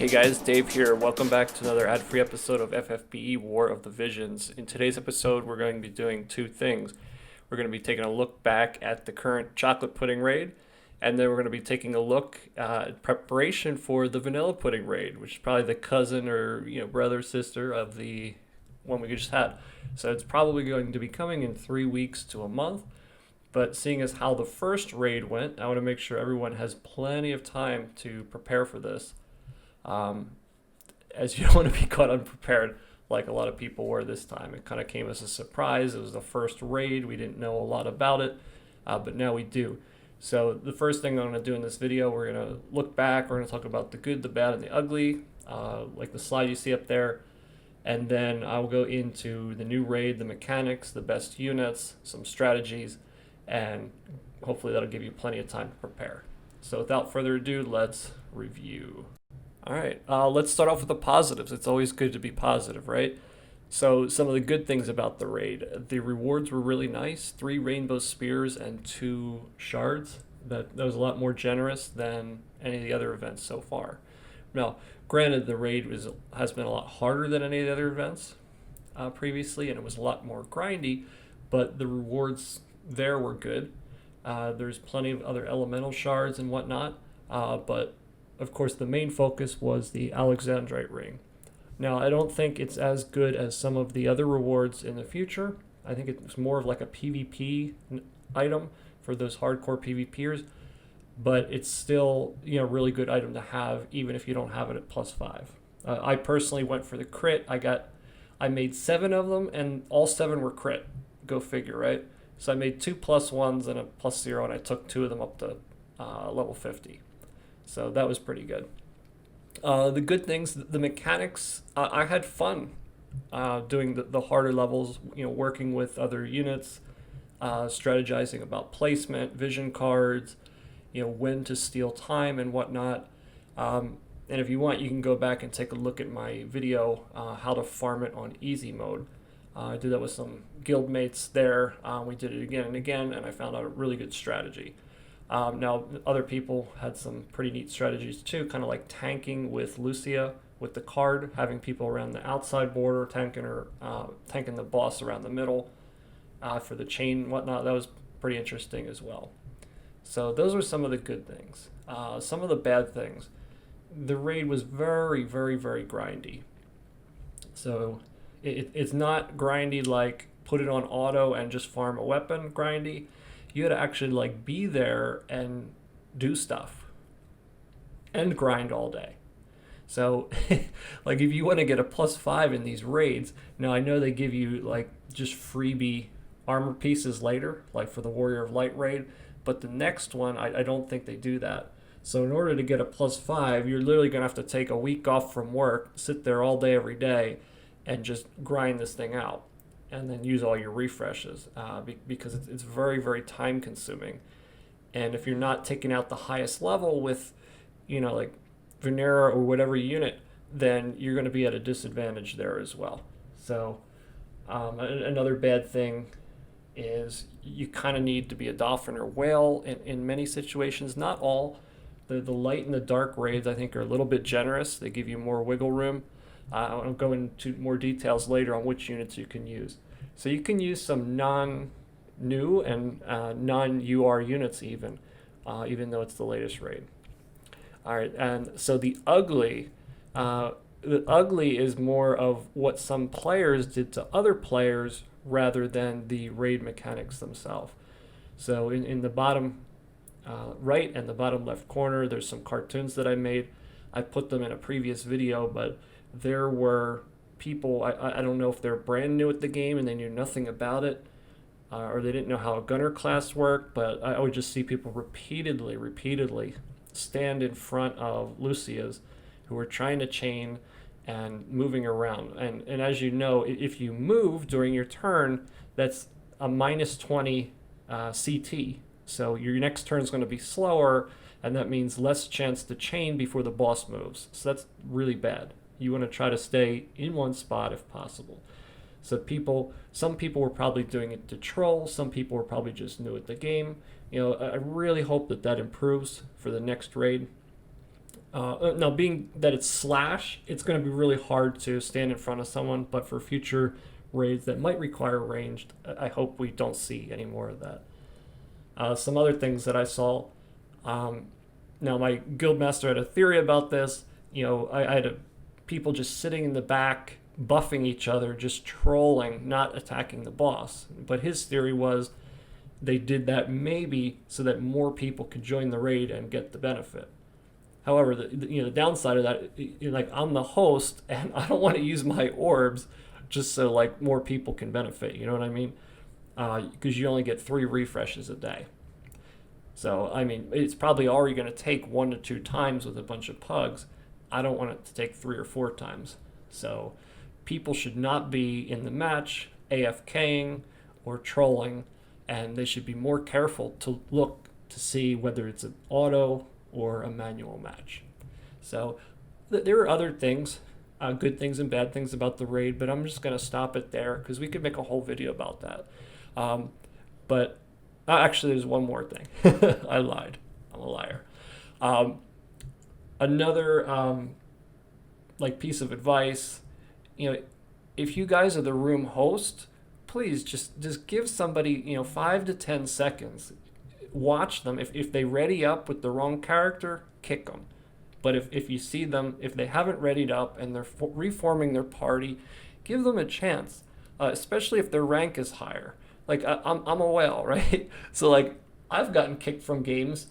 Hey guys, Dave here. Welcome back to another ad-free episode of FFBE War of the Visions. In today's episode, we're going to be doing two things. We're going to be taking a look back at the current chocolate pudding raid, and then we're going to be taking a look at preparation for the vanilla pudding raid, which is probably the cousin or brother sister of the one we just had. So it's probably going to be coming in 3 weeks to a month. But seeing as how the first raid went, I want to make sure everyone has plenty of time to prepare for this. As you don't want to be caught unprepared like a lot of people were this time. It kind of came as a surprise. It was the first raid. We didn't know a lot about it, but now we do. So the first thing I'm going to do in this video, we're going to look back. We're going to talk about the good, the bad, and the ugly, like the slide you see up there. And then I'll go into the new raid, the mechanics, the best units, some strategies, and hopefully that'll give you plenty of time to prepare. So without further ado, let's review. All right, let's start off with the positives. It's always good to be positive, right? So some of the good things about the raid. The rewards were really nice. 3 rainbow spears and 2 shards. That was a lot more generous than any of the other events so far. Now, granted, the raid has been a lot harder than any of the other events previously, and it was a lot more grindy, but the rewards there were good. There's plenty of other elemental shards and whatnot, but of course the main focus was the Alexandrite ring. Now, I don't think it's as good as some of the other rewards in the future. I think it's more of like a PvP item for those hardcore PvPers, but it's still really good item to have even if you don't have it at +5. I personally went for the crit. I made 7 of them and all 7 were crit. Go figure, right? So I made 2 +1s and a +0, and I took 2 of them up to level 50. So that was pretty good. The good things, the mechanics, I had fun doing the harder levels, working with other units, strategizing about placement, vision cards, when to steal time and whatnot. And if you want, you can go back and take a look at my video, how to farm it on easy mode. I did that with some guild mates there. We did it again and again, and I found out a really good strategy. Now, other people had some pretty neat strategies too, kind of like tanking with Lucia with the card, having people around the outside border, tanking the boss around the middle for the chain and whatnot. That was pretty interesting as well. So those were some of the good things. Some of the bad things. The raid was very, very, very grindy. So it's not grindy like put it on auto and just farm a weapon grindy. You had to actually be there and do stuff and grind all day. So if you want to get a +5 in these raids, now I know they give you just freebie armor pieces later, like for the Warrior of Light raid, but the next one, I don't think they do that. So in order to get a +5, you're literally going to have to take a week off from work, sit there all day every day, and just grind this thing out, and then use all your refreshes because it's very, very time consuming. And if you're not taking out the highest level with, like Venera or whatever unit, then you're going to be at a disadvantage there as well. So another bad thing is you kind of need to be a dolphin or whale in many situations, not all. The light and the dark raids, I think, are a little bit generous. They give you more wiggle room. I'll go into more details later on which units you can use. So you can use some non-new and non-UR units even though it's the latest raid. All right, and so the ugly is more of what some players did to other players rather than the raid mechanics themselves. So in the bottom right and the bottom left corner, there's some cartoons that I made. I put them in a previous video, but there were people, I don't know if they're brand new at the game and they knew nothing about it, or they didn't know how a gunner class worked, but I would just see people repeatedly stand in front of Lucia's who were trying to chain and moving around. And as you know, if you move during your turn, that's a -20 CT. So your next turn is going to be slower, and that means less chance to chain before the boss moves. So that's really bad. You want to try to stay in one spot if possible. So some people were probably doing it to troll. Some people were probably just new at the game. I really hope that improves for the next raid. Now, being that it's slash, it's going to be really hard to stand in front of someone, but for future raids that might require ranged, I hope we don't see any more of that. Some other things that I saw. Um, Now, my guildmaster had a theory about this. I had people just sitting in the back, buffing each other, just trolling, not attacking the boss. But his theory was they did that maybe so that more people could join the raid and get the benefit. However, the downside of that, like I'm the host and I don't want to use my orbs just so like more people can benefit. You know what I mean? Because you only get 3 refreshes a day. So I mean, it's probably already going to take 1 to 2 times with a bunch of pugs. I don't want it to take 3 or 4 times. So people should not be in the match AFKing or trolling, and they should be more careful to look to see whether it's an auto or a manual match. So there are other things, good things and bad things about the raid, but I'm just going to stop it there because we could make a whole video about that. But actually, there's one more thing. I lied. I'm a liar. Another like piece of advice, if you guys are the room host, please just give somebody 5 to 10 seconds. Watch them. If they ready up with the wrong character, kick them. But if you see them, if they haven't readied up and they're reforming their party, give them a chance, especially if their rank is higher. Like I'm a whale, right? So like I've gotten kicked from games,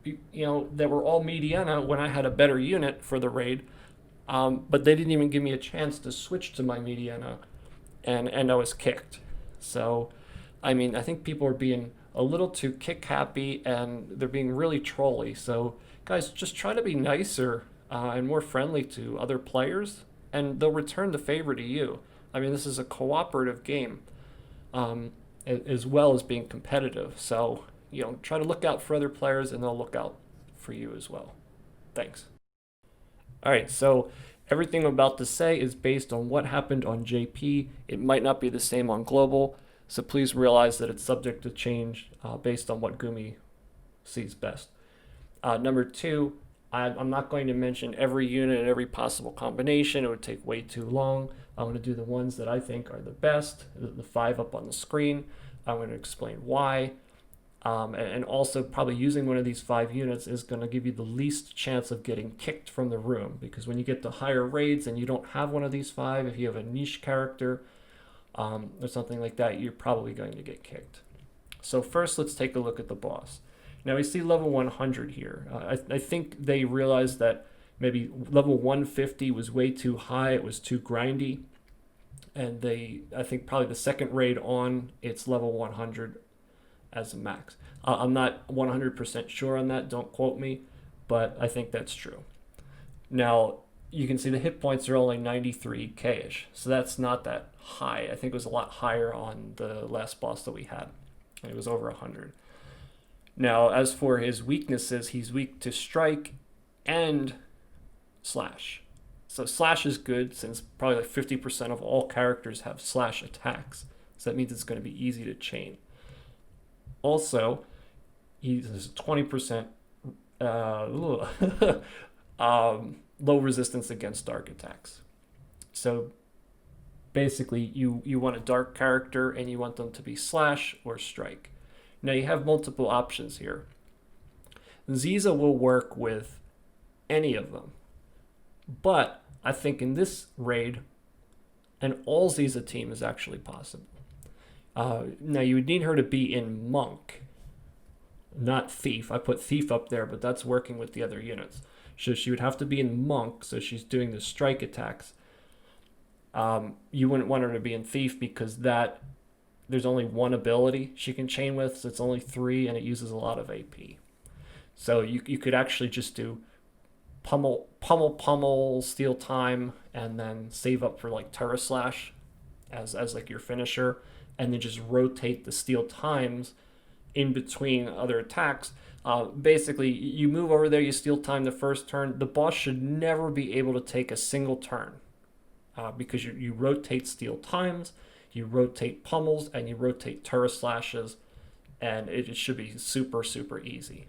that were all Mediana when I had a better unit for the raid, but they didn't even give me a chance to switch to my Mediana, and I was kicked. So, I mean, I think people are being a little too kick happy and they're being really trolly. So guys, just try to be nicer and more friendly to other players, and they'll return the favor to you. I mean, this is a cooperative game. As well as being competitive. So, try to look out for other players and they'll look out for you as well. Thanks. All right, so everything I'm about to say is based on what happened on JP. It might not be the same on global, so please realize that it's subject to change based on what Gumi sees best. Number 2, I'm not going to mention every unit and every possible combination. It would take way too long. I'm going to do the ones that I think are the best, the 5 up on the screen. I'm going to explain why. And also probably using one of these 5 units is going to give you the least chance of getting kicked from the room, because when you get to higher raids and you don't have one of these 5, if you have a niche character or something like that, you're probably going to get kicked. So first, let's take a look at the boss. Now we see level 100 here. I think they realized that maybe level 150 was way too high, it was too grindy, and I think probably the second raid on, it's level 100 as a max. I'm not 100% sure on that, don't quote me, but I think that's true. Now, you can see the hit points are only 93k-ish, so that's not that high. I think it was a lot higher on the last boss that we had. It was over 100. Now, as for his weaknesses, he's weak to strike and slash. So slash is good since probably like 50% of all characters have slash attacks. So that means it's going to be easy to chain. Also, he has 20% low resistance against dark attacks. So basically, you want a dark character and you want them to be slash or strike. Now you have multiple options here. Ziza will work with any of them. But I think in this raid, an all Ziza team is actually possible. Now you would need her to be in Monk, not Thief. I put Thief up there, but that's working with the other units. So she would have to be in Monk, so she's doing the strike attacks. You wouldn't want her to be in Thief because there's only one ability she can chain with, so it's only 3, and it uses a lot of AP. So you could actually just do pummel, steal time, and then save up for like Terra Slash as like your finisher, and then just rotate the steal times in between other attacks. Basically, you move over there, you steal time the first turn. The boss should never be able to take a single turn because you rotate steal times, you rotate pummels, and you rotate Terra Slashes, and it should be super, super easy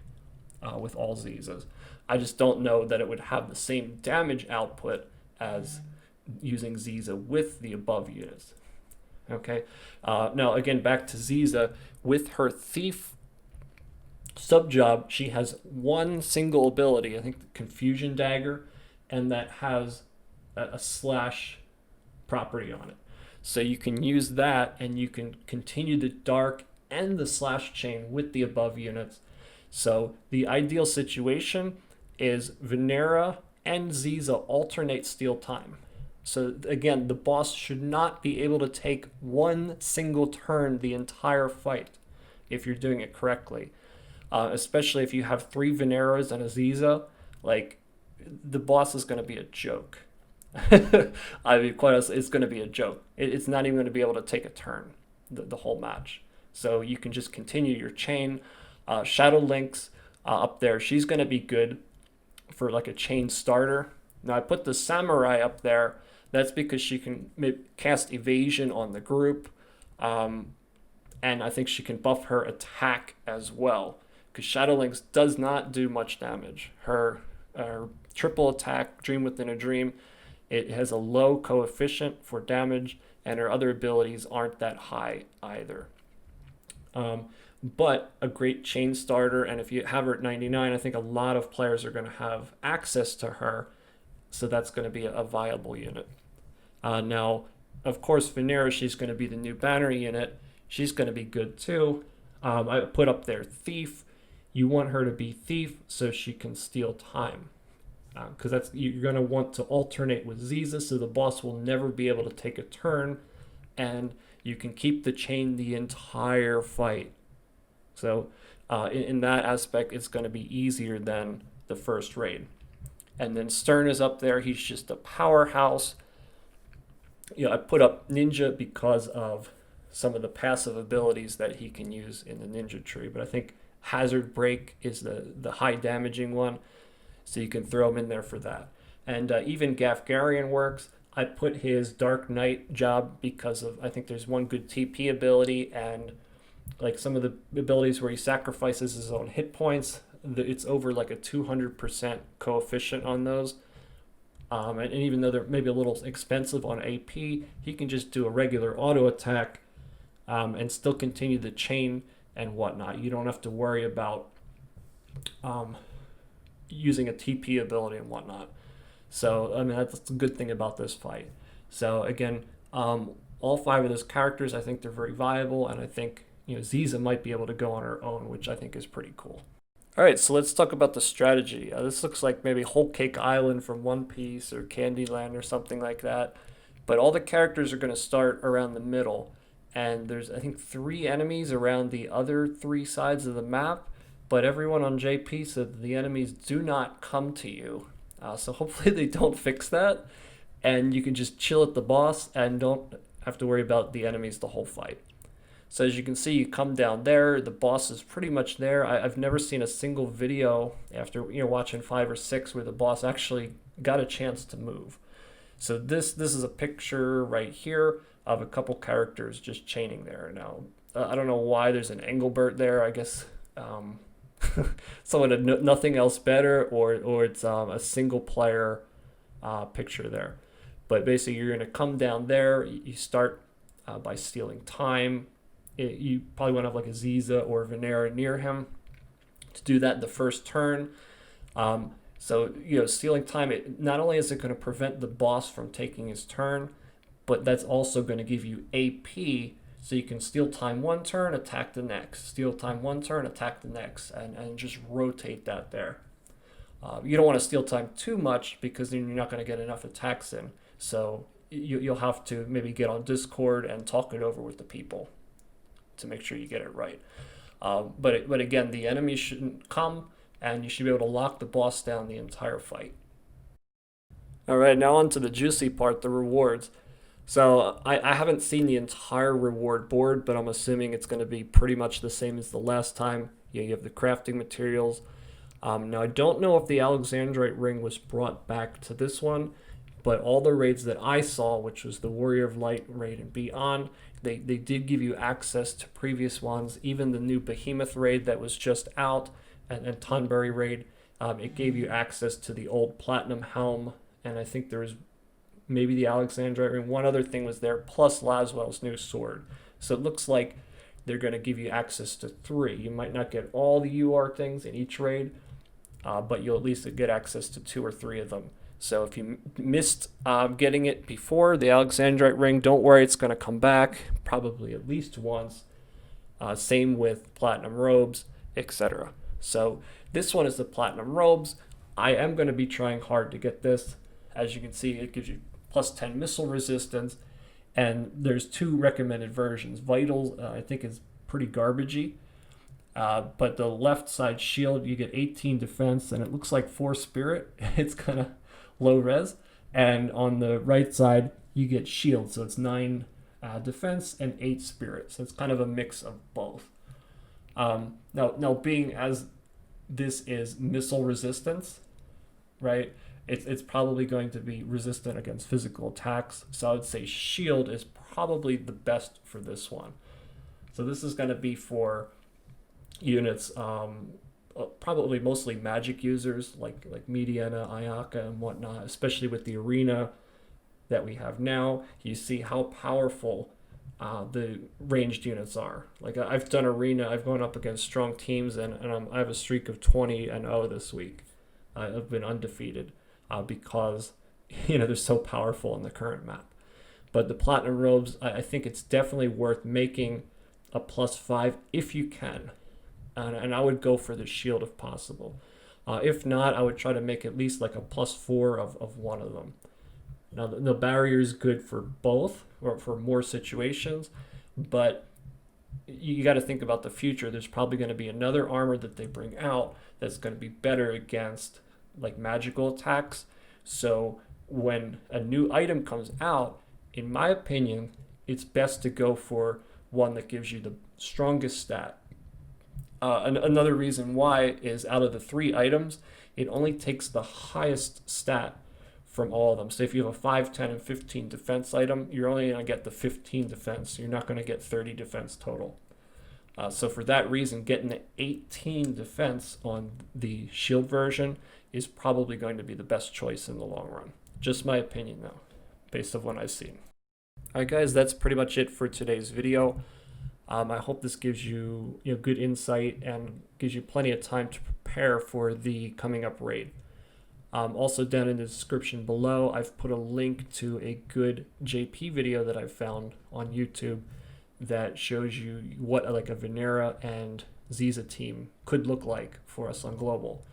with all Zizas. I just don't know that it would have the same damage output as using Ziza with the above units. Okay, now again, back to Ziza. With her Thief subjob, she has one single ability, I think the Confusion Dagger, and that has a slash property on it. So you can use that and you can continue the dark and the slash chain with the above units. So the ideal situation is Venera and Ziza alternate steal time. So again, the boss should not be able to take one single turn the entire fight if you're doing it correctly. Especially if you have 3 Veneras and a Ziza, like, the boss is going to be a joke. I mean, quite honestly, it's going to be a joke. It's not even going to be able to take a turn the whole match. So you can just continue your chain. Shadow Lynx up there, she's going to be good for like a chain starter. Now I put the Samurai up there. That's because she can cast evasion on the group. And I think she can buff her attack as well. Because Shadow Lynx does not do much damage. Her triple attack, Dream Within a Dream, it has a low coefficient for damage, and her other abilities aren't that high either. But a great chain starter, and if you have her at 99, I think a lot of players are going to have access to her, so that's going to be a viable unit. Now, of course, Venera, she's going to be the new banner unit. She's going to be good too. I put up there Thief. You want her to be Thief so she can steal time. Because that's you're going to want to alternate with Ziza, so the boss will never be able to take a turn, and you can keep the chain the entire fight. So in that aspect, it's going to be easier than the first raid. And then Stern is up there. He's just a powerhouse. I put up Ninja because of some of the passive abilities that he can use in the Ninja tree, but I think Hazard Break is the high damaging one, so you can throw him in there for that. And even Gafgarian works. I put his Dark Knight job because of, I think there's one good TP ability, and like some of the abilities where he sacrifices his own hit points, it's over like a 200% coefficient on those. And even though they're maybe a little expensive on AP, he can just do a regular auto attack and still continue the chain and whatnot. You don't have to worry about using a TP ability and whatnot. So, I mean, that's a good thing about this fight. So, again, all 5 of those characters, I think they're very viable, and I think, Ziza might be able to go on her own, which I think is pretty cool. All right, so let's talk about the strategy. This looks like maybe Whole Cake Island from One Piece or Candyland or something like that. But all the characters are going to start around the middle. And there's, I think, 3 enemies around the other 3 sides of the map. But everyone on JP said the enemies do not come to you. So hopefully they don't fix that. And you can just chill at the boss and don't have to worry about the enemies the whole fight. So as you can see, you come down there, the boss is pretty much there. I've never seen a single video after watching 5 or 6 where the boss actually got a chance to move. So this is a picture right here of a couple characters just chaining there. Now, I don't know why there's an Engelbert there. I guess someone had nothing else better, or it's a single player picture there. But basically, you're going to come down there. You start by stealing time. You probably want to have like a Ziza or Venera near him to do that in the first turn. So, stealing time, not only is it going to prevent the boss from taking his turn, but that's also going to give you AP, so you can steal time 1 turn, attack the next. Steal time 1 turn, attack the next, and just rotate that there. You don't want to steal time too much because then you're not going to get enough attacks in. So you'll have to maybe get on Discord and talk it over with the people to make sure you get it right. But again, the enemy shouldn't come, and you should be able to lock the boss down the entire fight. All right, now on to the juicy part, the rewards. So I haven't seen the entire reward board, but I'm assuming it's going to be pretty much the same as the last time. You have the crafting materials. Now, I don't know if the Alexandrite ring was brought back to this one, but all the raids that I saw, which was the Warrior of Light raid and beyond, they did give you access to previous ones. Even the new Behemoth raid that was just out and Tonberry raid, It gave you access to the old platinum helm, and I think there was maybe the Alexandrite ring. One other thing was there, plus Laswell's new sword. So it looks like they're going to give you access to 3. You might not get all the UR things in each raid, but you'll at least get access to 2 or 3 of them. So if you missed getting it before, the Alexandrite ring, don't worry, it's going to come back probably at least once. Same with platinum robes, etc. So this one is the platinum robes. I am going to be trying hard to get this. As you can see, it gives you plus 10 missile resistance, and there's 2 recommended versions. Vital, I think, is pretty garbagey, but the left side shield, you get 18 defense, and it looks like 4 spirit. It's kind of low res. And on the right side, you get shield, so it's 9 defense and 8 spirit. So it's kind of a mix of both. Now being as this is missile resistance, right? It's probably going to be resistant against physical attacks. So I would say shield is probably the best for this one. So this is going to be for units, probably mostly magic users like Mediana, Ayaka, and whatnot, especially with the arena that we have now. You see how powerful the ranged units are. Like I've done arena, I've gone up against strong teams, and I have a streak of 20-0 this week. I've been undefeated because they're so powerful in the current map. But the platinum robes, I think it's definitely worth making a +5 if you can. And I would go for the shield if possible. If not, I would try to make at least like a +4 of one of them. Now, the barrier is good for both, or for more situations, but you got to think about the future. There's probably going to be another armor that they bring out that's going to be better against like magical attacks. So when a new item comes out, in my opinion, it's best to go for one that gives you the strongest stat. Another reason why is out of the 3 items, it only takes the highest stat from all of them. So if you have a 5, 10, and 15 defense item, you're only going to get the 15 defense. You're not going to get 30 defense total. So for that reason, getting the 18 defense on the shield version is probably going to be the best choice in the long run. Just my opinion though, based on what I've seen. All right guys, that's pretty much it for today's video. I hope this gives you, good insight and gives you plenty of time to prepare for the coming up raid. Also down in the description below, I've put a link to a good JP video that I've found on YouTube that shows you what like a Venera and Ziza team could look like for us on Global.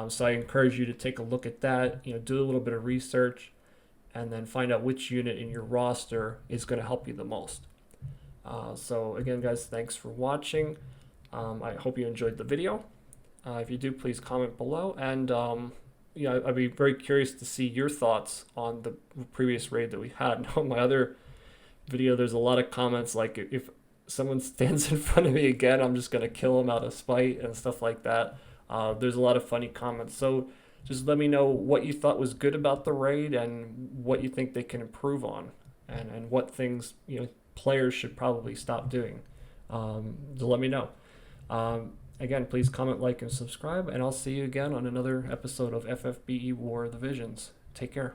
So I encourage you to take a look at that, do a little bit of research, and then find out which unit in your roster is going to help you the most. So again, guys, thanks for watching. I hope you enjoyed the video. If you do, please comment below, and I'd be very curious to see your thoughts on the previous raid that we had. On my other video, there's a lot of comments like, if someone stands in front of me again, I'm just gonna kill him out of spite and stuff like that. There's a lot of funny comments, so just let me know what you thought was good about the raid and what you think they can improve on, and what things players should probably stop doing. So let me know. Again, please comment, like, and subscribe, and I'll see you again on another episode of FFBE War of the Visions. Take care.